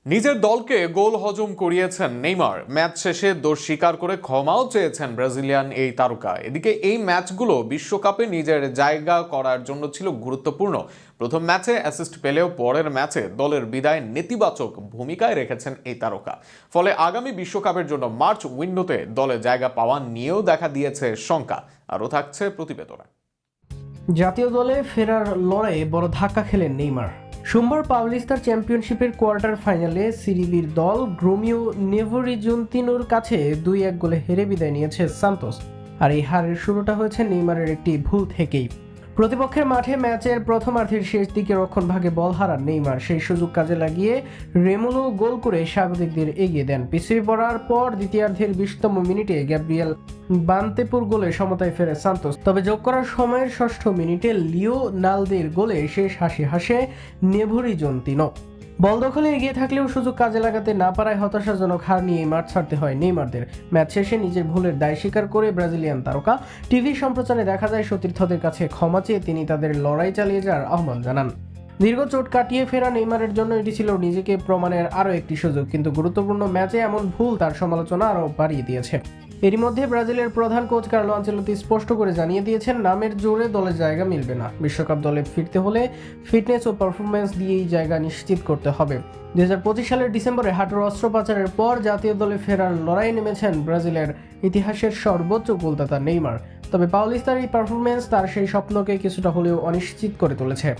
নিজের দলকে গোল হজম করিয়েছেন নেইমার। ম্যাচ শেষে দোষ স্বীকার করে ক্ষমাও চেয়েছেন ব্রাজিলিয়ান এই তারকা। এদিকে এই ম্যাচগুলো বিশ্বকাপে নিজের জায়গা করার জন্য ছিল গুরুত্বপূর্ণ। প্রথম ম্যাচে অ্যাসিস্ট পেলেও পরের ম্যাচে দলের বিদায় নেতিবাচক ভূমিকায় রেখেছেন এই তারকা। ফলে আগামী বিশ্বকাপের জন্য মার্চ উইন্ডোতে দলে জায়গা পাওয়া নিয়েও দেখা দিয়েছে শঙ্কা। আরও থাকছে প্রতিবেদনে। জাতীয় দলে ফেরার লড়াইয়ে বড় ধাক্কা খেলেন নেইমার। সোমবার পাওলিস্তার চ্যাম্পিয়নশিপের কোয়ার্টার ফাইনালে সিরিবির দল গ্রোমিও নেভোরিজন্তিনোর কাছে 2-1 গোলে হেরে বিদায় নিয়েছে সান্তোস। আর এই হারের শুরুটা হয়েছে নেইমারের একটি ভুল থেকেই। প্রতিপক্ষের মাঠে ম্যাচের প্রথমার্ধের শেষ দিকে রক্ষণভাগে বল হারান নেইমার। সেই সুযোগ কাজে লাগিয়ে রেমোলো গোল করে স্বাগতিকদের এগিয়ে দেন। পিছিয়ে পড়ার পর দ্বিতীয়ার্ধের 20তম মিনিটে গ্যাব্রিয়েল বান্তেপুর গোলে সমতায় ফেরে সান্তোস। তবে যোগ করার সময়ের 6ষ্ঠ মিনিটে লিও নালদের গোলে শেষ হাসি হাসে নেভোরিজন্তিনো। বল দখলে এগিয়ে থাকলেও সুযোগ কাজে লাগাতে না পারায় হতাশাজনক হার নিয়ে মাঠ ছাড়তে হয় নেইমারদের। ম্যাচ শেষে নিজের ভুলের দায় স্বীকার করে ব্রাজিলিয়ান তারকা টিভি সম্প্রচারে দেখা যায় সতীর্থদের কাছে ক্ষমা চেয়ে তিনি তাদের লড়াই চালিয়ে যাওয়ার আহ্বান জানান। দীর্ঘ চোট কাটিয়ে ফেরা নেইমারের জন্য এটি ছিল নিজেকে প্রমাণের আরও একটি সুযোগ, কিন্তু গুরুত্বপূর্ণ ম্যাচে এমন ভুল তার সমালোচনা আরও বাড়িয়ে দিয়েছে। এরই মধ্যে ব্রাজিলের প্রধান কোচ কার্লো আনচেলোত্তি স্পষ্ট করে জানিয়ে দিয়েছেন, নামের জোরে দলে জায়গা মিলবে না। বিশ্বকাপ দলে ফিরতে হলে ফিটনেস ও পারফরম্যান্স দিয়েই জায়গা নিশ্চিত করতে হবে। 2025 সালের ডিসেম্বরে হাঁটুর অস্ত্রোপচারের পর জাতীয় দলে ফেরার লড়াই নেমেছেন ব্রাজিলের ইতিহাসের সর্বোচ্চ গোলদাতা নেইমার। তবে পাওলিস্তার এই পারফরম্যান্স তার সেই স্বপ্নকে কিছুটা হলেও অনিশ্চিত করে তুলেছে।